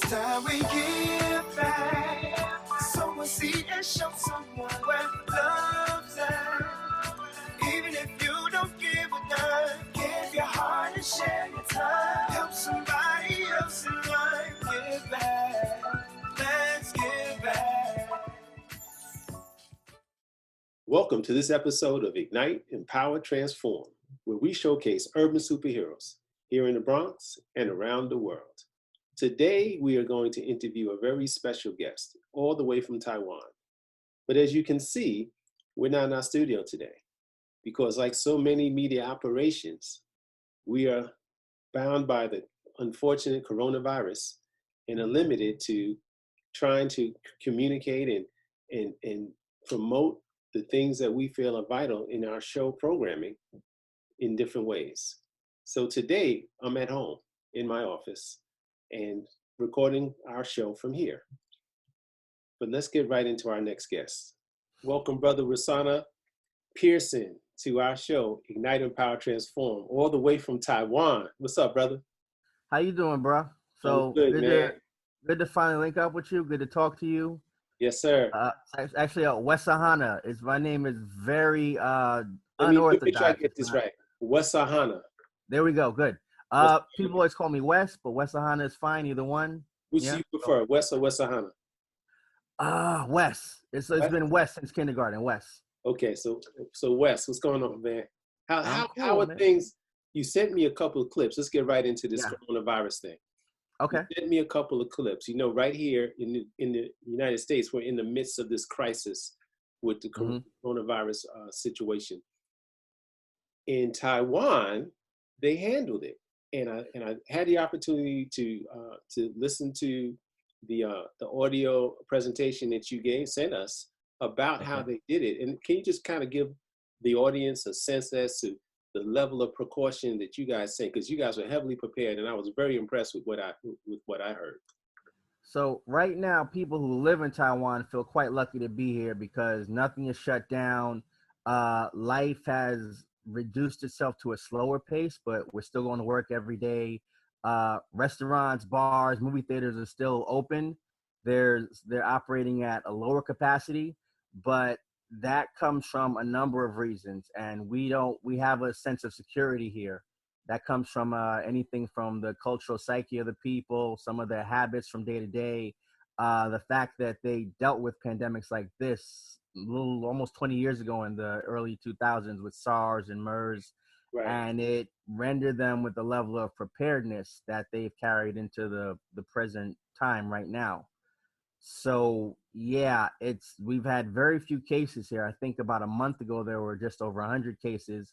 time we give back. Sow a seed and show someone where love's at. Even if you don't give a dime, give your heart and share your time. Help somebody else in life. Give back. Let's give back. Welcome to this episode of Ignite, Empower, Transform, where we showcase urban superheroes here in the Bronx and around the world. Today, we are going to interview a very special guest, all the way from Taiwan. But as you can see, we're not in our studio today because, like so many media operations, we are bound by the unfortunate coronavirus and are limited to trying to communicate and promote the things that we feel are vital in our show programming in different ways. So today, I'm at home in my office and recording our show from here. But let's get right into our next guest. Welcome, Brother Rosanna Pearson, to our show, Ignite, Empower, Transform, all the way from Taiwan. What's up, brother? How you doing, bro? So good, man. Good to finally link up with you. Good to talk to you. Yes, sir. Actually, Wesahana is my name. Is very unorthodox. Let me make sure I get this right. Wesahana. There we go. Good. People always call me Wes, but Wesahana is fine. Either one. Which do you prefer, Wes or Wesahana? Wes. It's been Wes since kindergarten. Wes. Okay, so Wes, what's going on, man? How are man. things? You sent me a couple of clips. Let's get right into this coronavirus thing. Okay. You sent me a couple of clips. You know, right here in the United States, we're in the midst of this crisis with the coronavirus situation. In Taiwan, they handled it, and I had the opportunity to listen to the audio presentation that you sent us about how they did it. And can you just kind of give the audience a sense as to the level of precaution that you guys take? Because you guys are heavily prepared, and I was very impressed with what I heard. So right now, people who live in Taiwan feel quite lucky to be here because nothing is shut down. Life has reduced itself to a slower pace, but we're still going to work every day. Restaurants, bars, movie theaters are still open. They're operating at a lower capacity, but that comes from a number of reasons, and we have a sense of security here. That comes from anything from the cultural psyche of the people, some of their habits from day to day, the fact that they dealt with pandemics like this almost 20 years ago in the early 2000s with SARS and MERS, and it rendered them with a level of preparedness that they've carried into the present time right now. So yeah, we've had very few cases here. I think about a month ago there were just over 100 cases.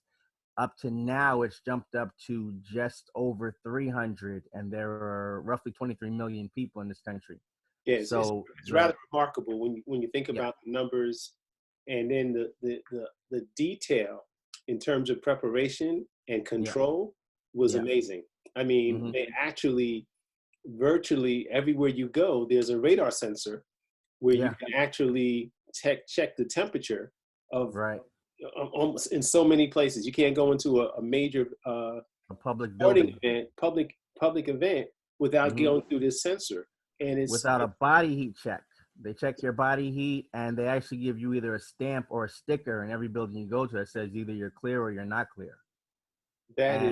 Up to now, it's jumped up to just over 300, and there are roughly 23 million people in this country. Yeah, so it's rather remarkable when you think about the numbers, and then the detail in terms of preparation and control was amazing. I mean, they actually virtually everywhere you go, there's a radar sensor where you can actually check the temperature of almost in so many places. You can't go into a major a public building event, public event without going through this sensor, and it's without a body heat check. They check your body heat, and they actually give you either a stamp or a sticker in every building you go to that says either you're clear or you're not clear. That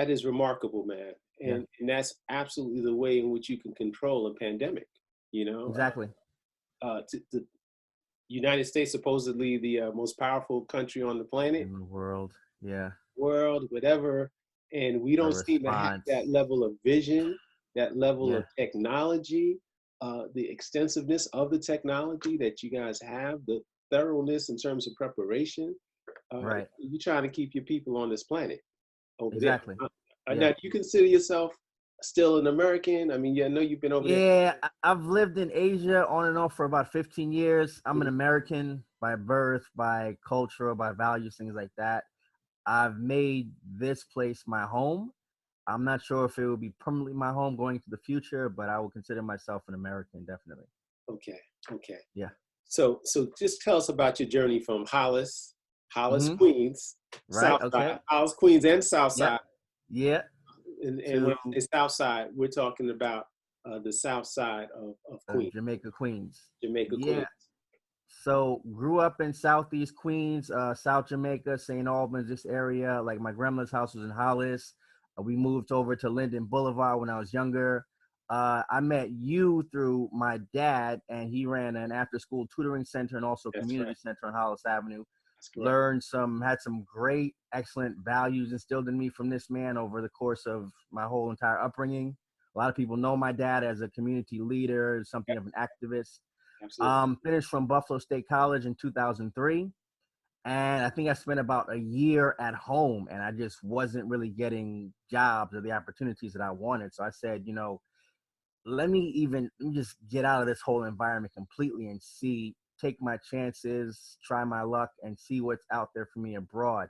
is remarkable, man. And that's absolutely the way in which you can control a pandemic, you know? Exactly. The United States, supposedly the most powerful country on the planet. In the world, whatever. And we don't seem to have that level of vision, that level of technology, the extensiveness of the technology that you guys have, the thoroughness in terms of preparation. You're trying to keep your people on this planet over there. Now, do you consider yourself still an American? I mean, I know you've been over there. Yeah, I've lived in Asia on and off for about 15 years. I'm an American by birth, by culture, by values, things like that. I've made this place my home. I'm not sure if it will be permanently my home going into the future, but I will consider myself an American, definitely. Okay. Yeah. So just tell us about your journey from Hollis, Queens, South Side, Hollis, Queens, and South Side. Yeah. And when it's south side, we're talking about the south side of Queens. Jamaica, Queens. Jamaica, Yeah. Queens. So grew up in Southeast Queens, South Jamaica, St. Albans, this area. Like my grandmother's house was in Hollis. We moved over to Linden Boulevard when I was younger. I met you through my dad, and he ran an after-school tutoring center and also community center on Hollis Avenue. Had some great, excellent values instilled in me from this man over the course of my whole entire upbringing. A lot of people know my dad as a community leader, something of an activist. Finished from Buffalo State College in 2003. And I think I spent about a year at home, and I just wasn't really getting jobs or the opportunities that I wanted. So I said, let me just get out of this whole environment completely and take my chances, try my luck, and see what's out there for me abroad.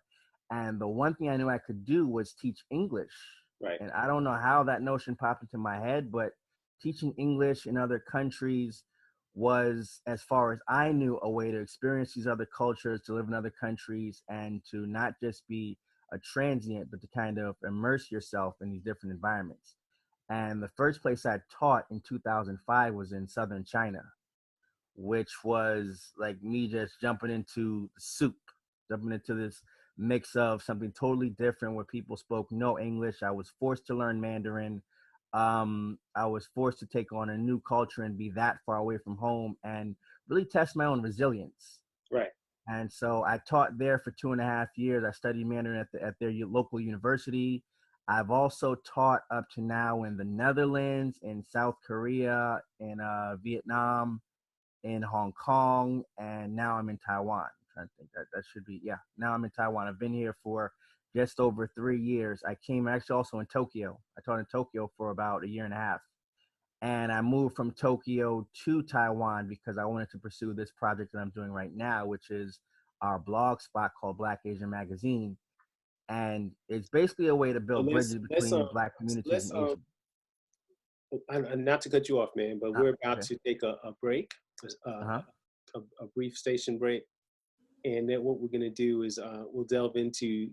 And the one thing I knew I could do was teach English. Right. And I don't know how that notion popped into my head, but teaching English in other countries was, as far as I knew, a way to experience these other cultures, to live in other countries, and to not just be a transient, but to kind of immerse yourself in these different environments. And the first place I taught in 2005 was in southern China, which was like me just jumping into this mix of something totally different where people spoke no English. I was forced to learn Mandarin. I was forced to take on a new culture and be that far away from home and really test my own resilience. Right. And so I taught there for 2.5 years. I studied Mandarin at their local university. I've also taught up to now in the Netherlands, in South Korea, in Vietnam, in Hong Kong, and now I'm in Taiwan. I'm trying to think that should be, now I'm in Taiwan. I've been here for just over 3 years. I came actually also in Tokyo. I taught in Tokyo for about 1.5 years. And I moved from Tokyo to Taiwan because I wanted to pursue this project that I'm doing right now, which is our blog spot called Black Asian Magazine. And it's basically a way to build bridges between Black communities and Asian. Not to cut you off, man, but we're about to take a break, a brief station break. And then what we're going to do is we'll delve into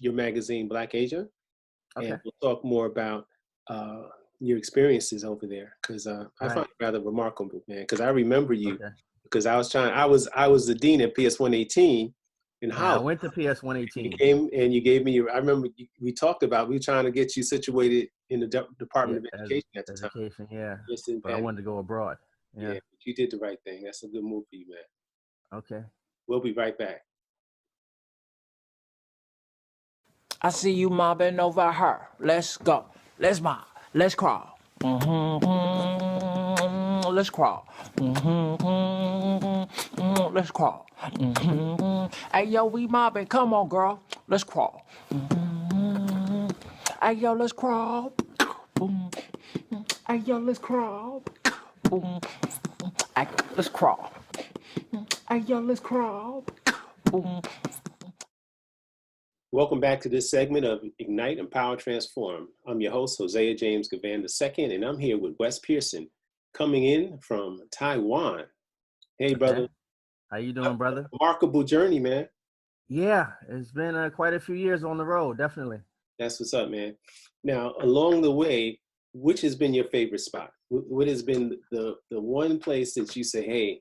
your magazine, Black Asia, and we'll talk more about your experiences over there, because I find it rather remarkable, man. Because I remember you, because I was the dean at PS 118 in Holland. I went to PS 118. You came and you gave me I remember we talked about, we were trying to get you situated in the Department of Education at the time. Yeah. But I wanted to go abroad. Yeah, but you did the right thing. That's a good move for you, man. Okay. We'll be right back. I see you mobbing over her. Let's go. Let's mob. Let's crawl. Let's crawl. Let's crawl. Hey, yo, we mobbing. Come on, girl. Let's crawl. Hey, yo, let's crawl. Hey, yo, let's crawl. Hey, let's crawl. Hey, yo, let's crawl. Welcome back to this segment of Ignite, Empower, Transform. I'm your host, Hosea James Gavan II, and I'm here with Wes Pearson, coming in from Taiwan. Hey, brother. How you doing, brother? Remarkable journey, man. Yeah, it's been quite a few years on the road, definitely. That's what's up, man. Now, along the way, which has been your favorite spot? What has been the one place that you say, hey,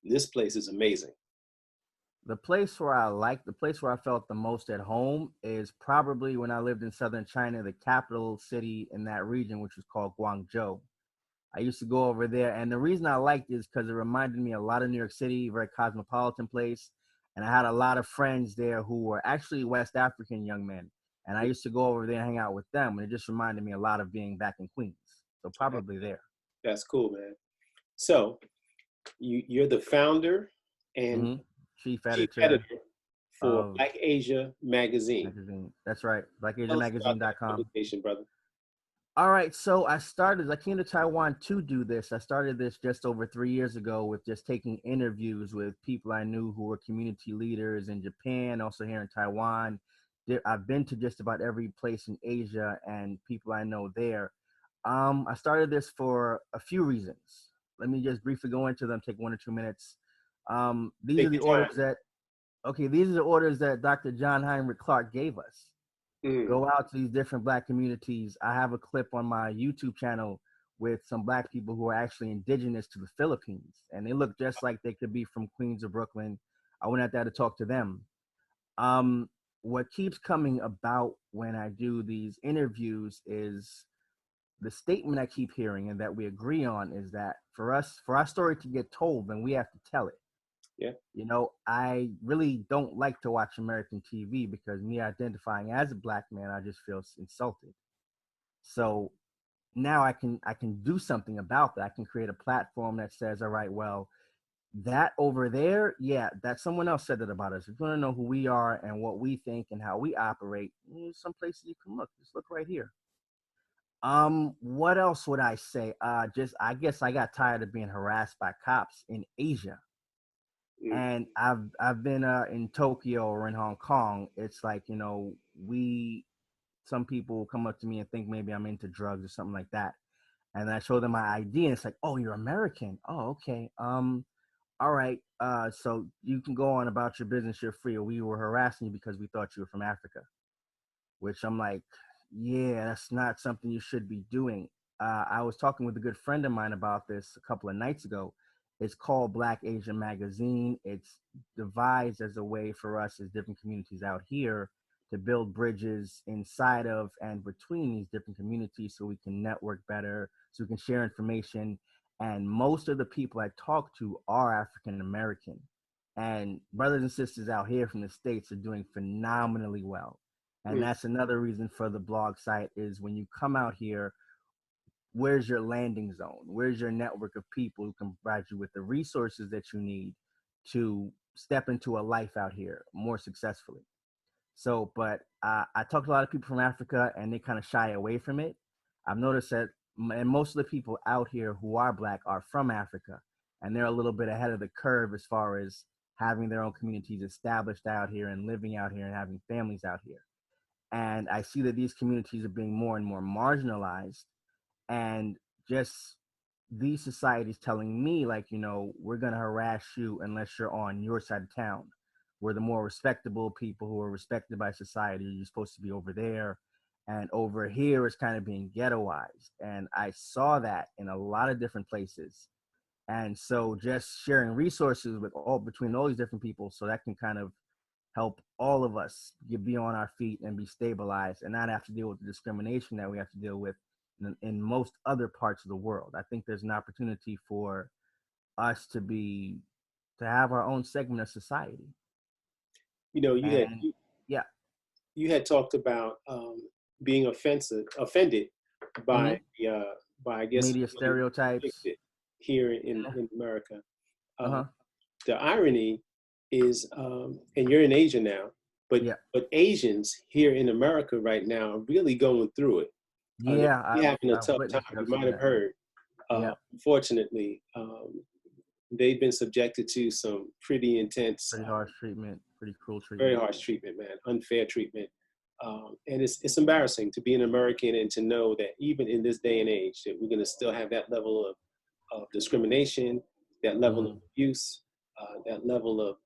this place is amazing? The place where I felt the most at home is probably when I lived in southern China, the capital city in that region, which was called Guangzhou. I used to go over there, and the reason I liked it is because it reminded me a lot of New York City, very cosmopolitan place, and I had a lot of friends there who were actually West African young men, and I used to go over there and hang out with them, and it just reminded me a lot of being back in Queens. So probably there. That's cool, man. So you're the founder and chief editor for Black Asia Magazine. That's right. BlackAsiaMagazine.com. Brother. All right. So I came to Taiwan to do this. I started this just over 3 years ago with just taking interviews with people I knew who were community leaders in Japan, also here in Taiwan. I've been to just about every place in Asia and people I know there. I started this for a few reasons. Let me just briefly go into them, take 1 or 2 minutes. These are the orders that Dr. John Heinrich Clarke gave us. Mm. Go out to these different Black communities. I have a clip on my YouTube channel with some Black people who are actually indigenous to the Philippines, and they look just like they could be from Queens or Brooklyn. I went out there to talk to them. Um, what keeps coming about when I do these interviews is the statement I keep hearing and that we agree on is that for our story to get told, then we have to tell it. Yeah. You know, I really don't like to watch American TV because me identifying as a Black man, I just feel insulted. So now I can do something about that. I can create a platform that says, all right, well, that over there, yeah, that someone else said that about us. If you want to know who we are and what we think and how we operate, there's some places you can look. Just look right here. What else would I say? Just I guess I got tired of being harassed by cops in Asia. Mm. And I've been in Tokyo or in Hong Kong. It's like, you know, some people come up to me and think maybe I'm into drugs or something like that. And I show them my ID and it's like, oh, you're American. Oh, okay. All right. So you can go on about your business. You're free. Or we were harassing you because we thought you were from Africa, which I'm like, yeah, that's not something you should be doing. I was talking with a good friend of mine about this a couple of nights ago. It's called Black Asian Magazine. It's devised as a way for us as different communities out here to build bridges inside of and between these different communities so we can network better, so we can share information. And most of the people I talk to are African American. And brothers and sisters out here from the States are doing phenomenally well. And Mm. that's another reason for the blog site is when you come out here, where's your landing zone? Where's your network of people who can provide you with the resources that you need to step into a life out here more successfully? So, but I talk to a lot of people from Africa and they kind of shy away from it. I've noticed that and most of the people out here who are Black are from Africa, and they're a little bit ahead of the curve as far as having their own communities established out here and living out here and having families out here. And I see that these communities are being more and more marginalized, and just these societies telling me like, you know, we're going to harass you unless you're on your side of town. We're the more respectable people who are respected by society. You're supposed to be over there, and over here is kind of being ghettoized. And I saw that in a lot of different places. And so just sharing resources with all between all these different people, so that can kind of help all of us be on our feet and be stabilized and not have to deal with the discrimination that we have to deal with in most other parts of the world. I think there's an opportunity for us to have our own segment of society. You know, And yeah. you had talked about being offended by by I guess Media stereotypes. here in America. Uh-huh. The irony is, and you're in Asia now, but Yeah. but Asians here in America right now are really going through it. Yeah, They're having a I've tough time. witnessed You some might of have that. heard. Yeah. Unfortunately, they've been subjected to some pretty intense, Pretty harsh treatment, pretty cruel very treatment. harsh treatment, man, unfair treatment. And it's embarrassing to be an American and to know that even in this day and age that we're going to still have that level of discrimination, that level of abuse, that level of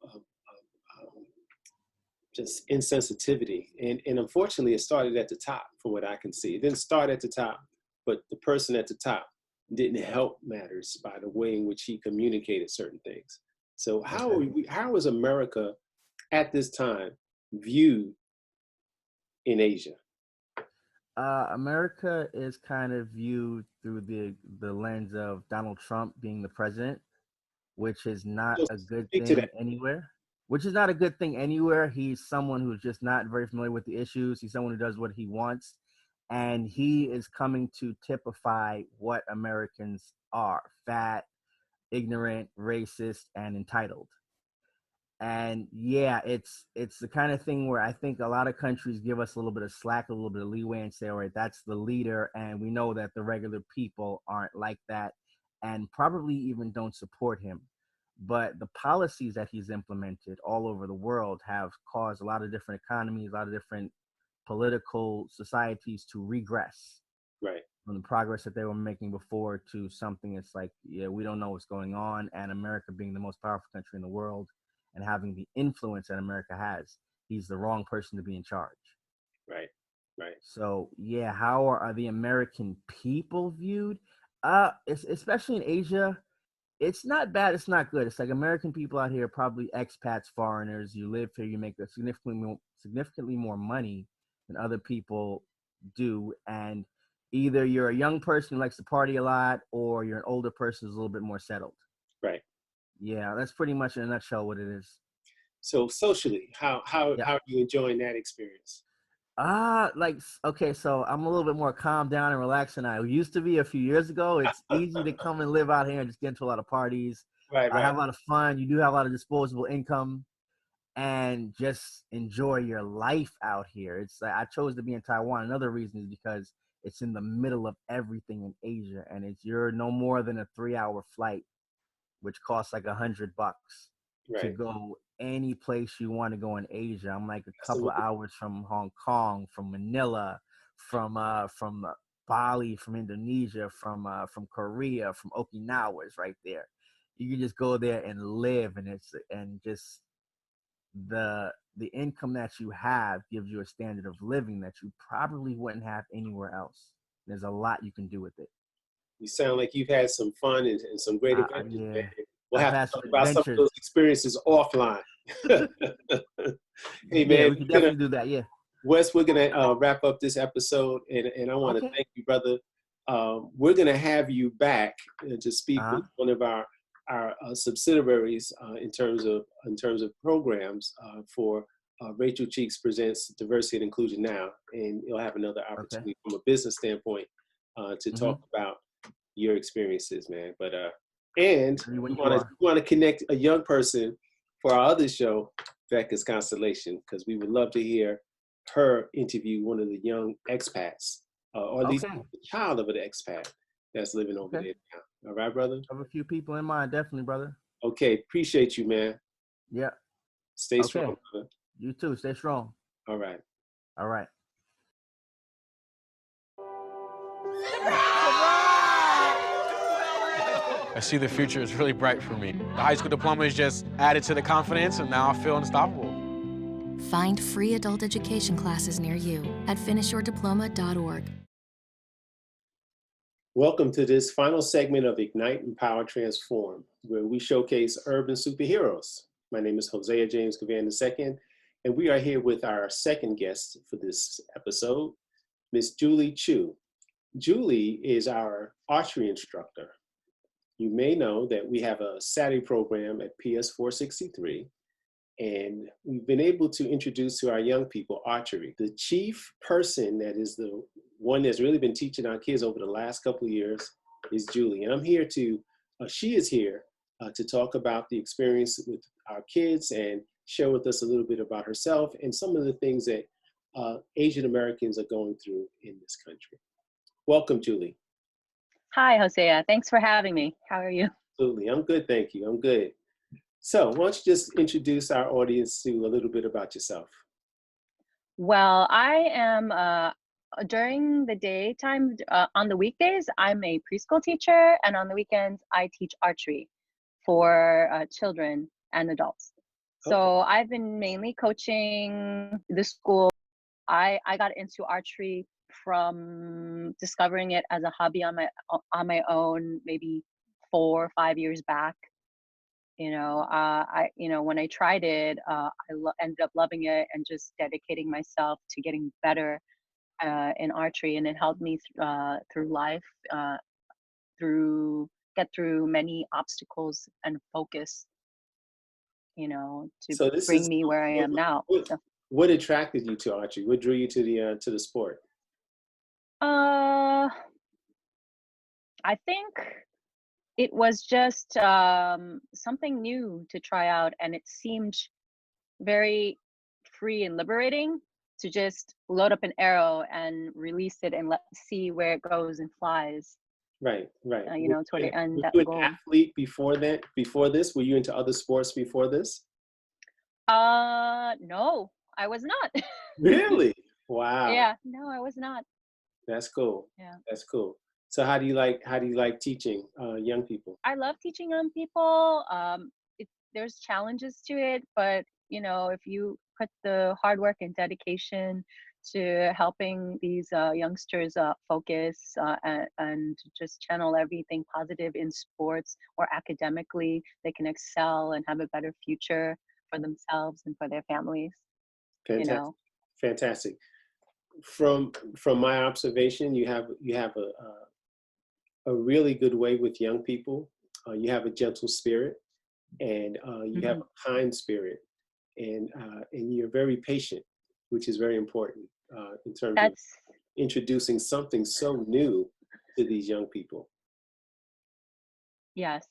just insensitivity. And unfortunately, it started at the top from what I can see. It didn't start at the top, but the person at the top didn't help matters by the way in which he communicated certain things. So how is America at this time viewed in Asia? America is kind of viewed through the lens of Donald Trump being the president, which is not So a good speak to thing that. anywhere. Which is not a good thing anywhere. He's someone who's just not very familiar with the issues. He's someone who does what he wants, and he is coming to typify what Americans are: fat, ignorant, racist, and entitled. And yeah, it's the kind of thing where I think a lot of countries give us a little bit of slack, a little bit of leeway, and say, all right, that's the leader, and we know that the regular people aren't like that, and probably even don't support him. But the policies that he's implemented all over the world have caused a lot of different economies, a lot of different political societies to regress Right. from the progress that they were making before to something it's like, yeah, we don't know what's going on. And America being the most powerful country in the world and having the influence that America has, he's the wrong person to be in charge. Right. Right. So yeah, how are the American people viewed? Especially in Asia, it's not bad. It's not good. It's like American people out here are probably expats, foreigners. You live here, you make a significantly more money than other people do, and either you're a young person who likes to party a lot, or you're an older person who's a little bit more settled. Right. Yeah, that's pretty much in a nutshell what it is. So socially, Yeah. how are you enjoying that experience? Okay, so I'm a little bit more calm down and relaxed than I used to be a few years ago. It's easy to come and live out here and just get into a lot of parties. Right, I right, have a lot of fun. You do have a lot of disposable income and just enjoy your life out here. It's like I chose to be in Taiwan. Another reason is because it's in the middle of everything in Asia, and you're no more than a 3-hour flight, which costs like $100 to right. go any place you want to go in Asia. I'm like a couple of Absolutely. hours from Hong Kong, from Manila, from Bali, from Indonesia, from Korea, from Okinawa is right there. You can just go there and live, and just the income that you have gives you a standard of living that you probably wouldn't have anywhere else. There's a lot you can do with it. You sound like you've had some fun and some great adventures, man. Yeah, We'll I've have to had some talk about some of adventures. those experiences offline. Hey, Yeah, man, we can definitely do that. Yeah. Wes, we're gonna wrap up this episode, and I want to Okay. thank you, brother. We're gonna have you back to speak Uh-huh. with one of our subsidiaries in terms of programs for Rachel Cheeks presents Diversity and Inclusion Now, and you'll have another Okay. opportunity from a business standpoint to Mm-hmm. talk about your experiences, man. But and Ready when we you are. want to connect a young person for our other show, Becca's Constellation, because we would love to hear her interview one of the young expats, or at least Okay. the child of an expat that's living over Okay. there now. All right, brother? I have a few people in mind, definitely, brother. Okay, appreciate you, man. Yeah. Stay Okay. strong, brother. You too. Stay strong. All right. All right. I see the future is really bright for me. The high school diploma is just added to the confidence, and now I feel unstoppable. Find free adult education classes near you at finishyourdiploma.org. Welcome to this final segment of Ignite, Empower, Transform, where we showcase urban superheroes. My name is Hosea James Gavan II, and we are here with our second guest for this episode, Miss Julie Chiu. Julie is our archery instructor. You may know that we have a Saturday program at PS 463, and we've been able to introduce to our young people archery. The chief person that is the one that's really been teaching our kids over the last couple of years is Julie. And I'm here she is here to talk about the experience with our kids and share with us a little bit about herself and some of the things that Asian Americans are going through in this country. Welcome, Julie. Hi, Hosea. Thanks for having me. How are you? Absolutely. I'm good, thank you. I'm good. So why don't you just introduce our audience to a little bit about yourself? Well, I am during the daytime, on the weekdays, I'm a preschool teacher, and on the weekends, I teach archery for children and adults. So I've been mainly coaching the school. I got into archery from discovering it as a hobby on my own, maybe 4 or 5 years back. When I tried it, ended up loving it and just dedicating myself to getting better in archery, and it helped me through life, get through many obstacles and focus, to So this bring is me where I am now. what attracted you to archery? What drew you to the sport? I think it was just something new to try out, and it seemed very free and liberating to just load up an arrow and release it and see where it goes and flies. Right. Toward the end Were you goal. an athlete before this? Were you into other sports before this? No, I was not. Really? Wow. Yeah, no, I was not. That's cool. Yeah. That's cool. So how do you like teaching young people? I love teaching young people. There's challenges to it, but if you put the hard work and dedication to helping these youngsters focus and just channel everything positive in sports or academically. They can excel and have a better future for themselves and for their families. Fantastic. You know. Fantastic. From my observation, you have a really good way with young people. You have a gentle spirit, and you have a kind spirit, and you're very patient, which is very important in terms of introducing something so new to these young people. Yes,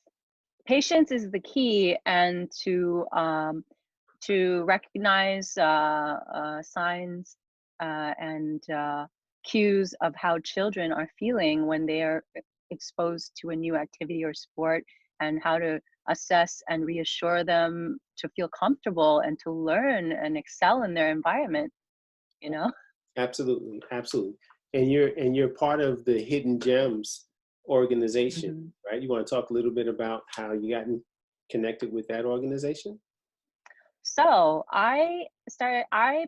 patience is the key, and to recognize signs and cues of how children are feeling when they are exposed to a new activity or sport, and how to assess and reassure them to feel comfortable and to learn and excel in their environment, you know. Absolutely, absolutely. And you're part of the Hidden Gems organization, right? You want to talk a little bit about how you got connected with that organization? So I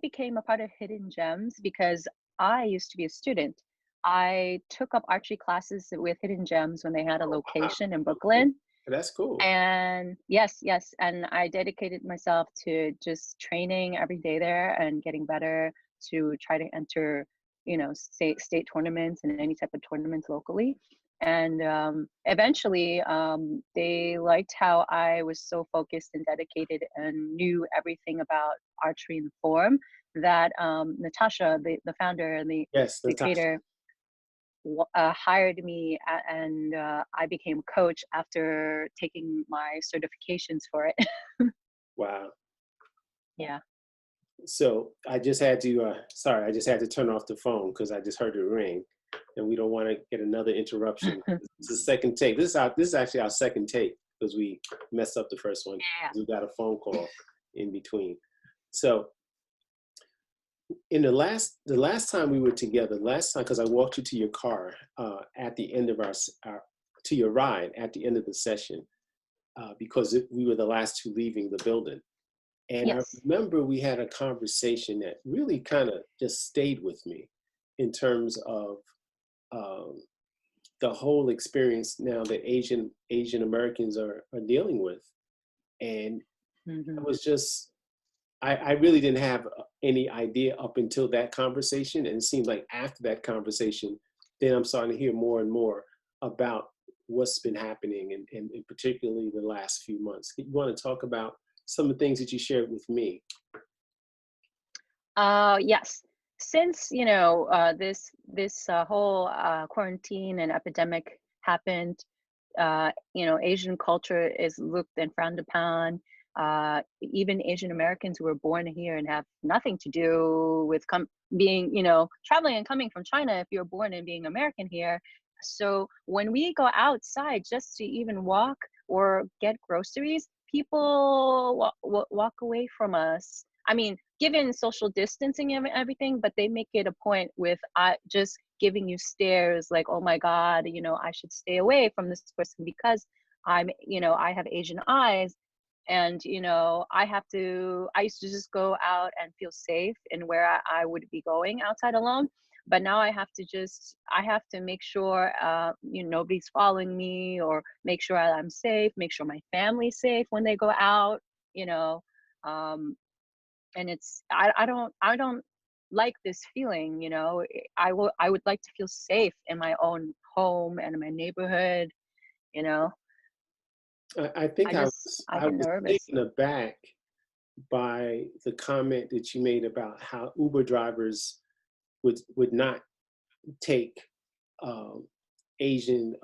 became a part of Hidden Gems because I used to be a student. I took up archery classes with Hidden Gems when they had a location in Brooklyn. That's cool. And yes, and I dedicated myself to just training every day there and getting better to try to enter, state tournaments and any type of tournaments locally. And eventually, they liked how I was so focused and dedicated and knew everything about archery and form that Natasha, the founder and the creator, hired me, and I became a coach after taking my certifications for it. Wow. Yeah. So I just had to turn off the phone because I just heard it ring, and we don't want to get another interruption. It's the second take. This is actually our second take because we messed up the first one. Yeah. We got a phone call in between. So in the last time we were together, because I walked you to your car at the end of to your ride at the end of the session, because we were the last two leaving the building. And yes. I remember we had a conversation that really kind of just stayed with me in terms of the whole experience now that Asian Americans are dealing with. And it was just, I really didn't have any idea up until that conversation. And it seemed like after that conversation, then I'm starting to hear more and more about what's been happening, and particularly the last few months. You want to talk about some of the things that you shared with me? Yes. Since this whole quarantine and epidemic happened, Asian culture is looked and frowned upon. Even Asian Americans who were born here and have nothing to do with being, traveling and coming from China if you're born and being American here. So when we go outside just to even walk or get groceries, people walk away from us. I mean, given social distancing and everything, but they make it a point with just giving you stares like, oh my God, I should stay away from this person because I have Asian eyes. And, I used to just go out and feel safe in where I would be going outside alone. But now I have to make sure, nobody's following me, or make sure I'm safe, make sure my family's safe when they go out, and it's, I don't like this feeling, I would like to feel safe in my own home and in my neighborhood, I think I was nervous. taken aback by the comment that you made about how Uber drivers would not take Asian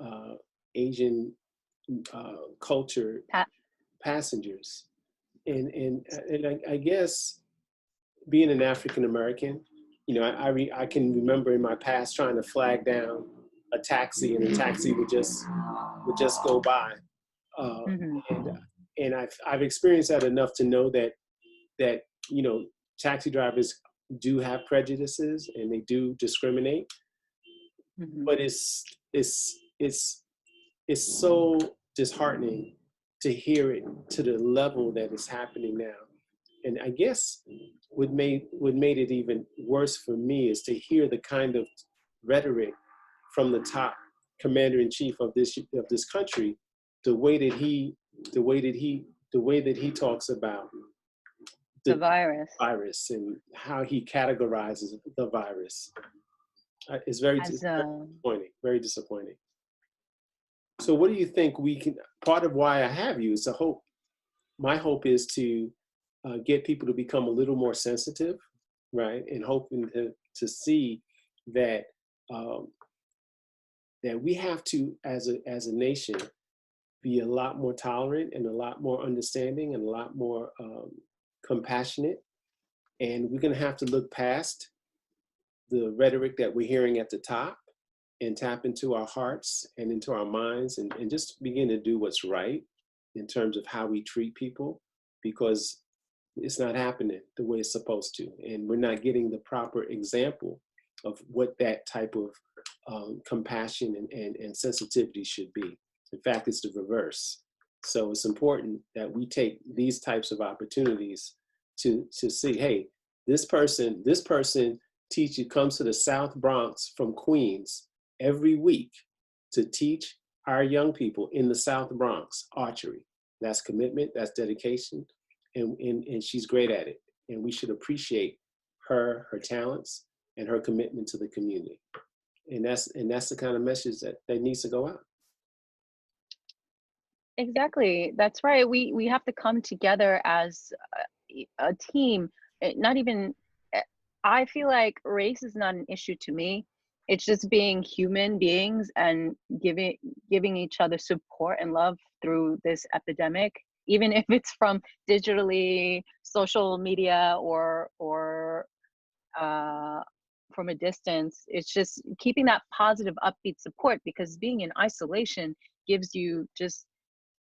culture passengers, and I guess being an African American, I can remember in my past trying to flag down a taxi, and the taxi would just go by, and I've experienced that enough to know that taxi drivers do have prejudices and they do discriminate, but it's so disheartening to hear it to the level that it's happening now. And I guess what made it even worse for me is to hear the kind of rhetoric from the top commander-in-chief of this country, the way that he talks about The virus. and how he categorizes the virus. It's very As disappointing. Very disappointing. So what do you think we can, part of why I have you is my hope is to get people to become a little more sensitive, right? And hoping to see that that we have to, as a nation, be a lot more tolerant and a lot more understanding and a lot more compassionate. And we're going to have to look past the rhetoric that we're hearing at the top and tap into our hearts and into our minds and just begin to do what's right in terms of how we treat people, because it's not happening the way it's supposed to. And we're not getting the proper example of what that type of compassion and sensitivity should be. In fact, it's the reverse. So it's important that we take these types of opportunities to see, hey, this person comes to the South Bronx from Queens every week to teach our young people in the South Bronx archery. That's commitment, that's dedication, and she's great at it. And we should appreciate her talents and her commitment to the community. And that's the kind of message that needs to go out. Exactly. That's right. We have to come together as a team. Not even, I feel like race is not an issue to me. It's just being human beings and giving each other support and love through this epidemic, even if it's from digitally, social media, or from a distance. It's just keeping that positive, upbeat support, because being in isolation gives you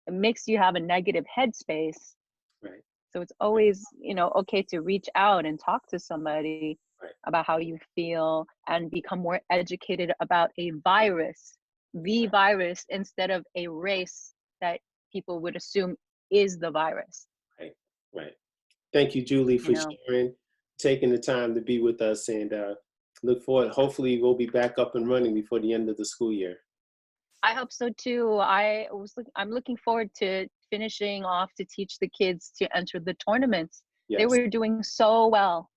it makes you have a negative headspace. Right. So it's always, okay to reach out and talk to somebody about how you feel and become more educated about the virus, instead of a race that people would assume is the virus. Right. Thank you, Julie, for sharing, taking the time to be with us, and look forward. Hopefully we'll be back up and running before the end of the school year. I hope so too. I'm looking forward to finishing off to teach the kids to enter the tournaments. Yes. They were doing so well.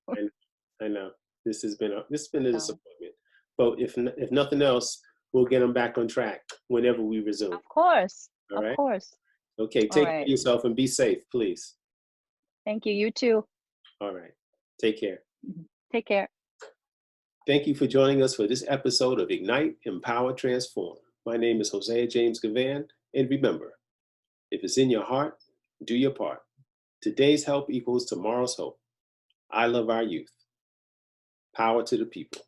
I know. This has been a disappointment. But if nothing else, we'll get them back on track whenever we resume. Of course. All right? Of course. Okay. Take care of yourself and be safe, please. Thank you. You too. All right. Take care. Take care. Thank you for joining us for this episode of Ignite, Empower, Transform. My name is Hosea James Gavan, and remember, if it's in your heart, do your part. Today's help equals tomorrow's hope. I love our youth. Power to the people.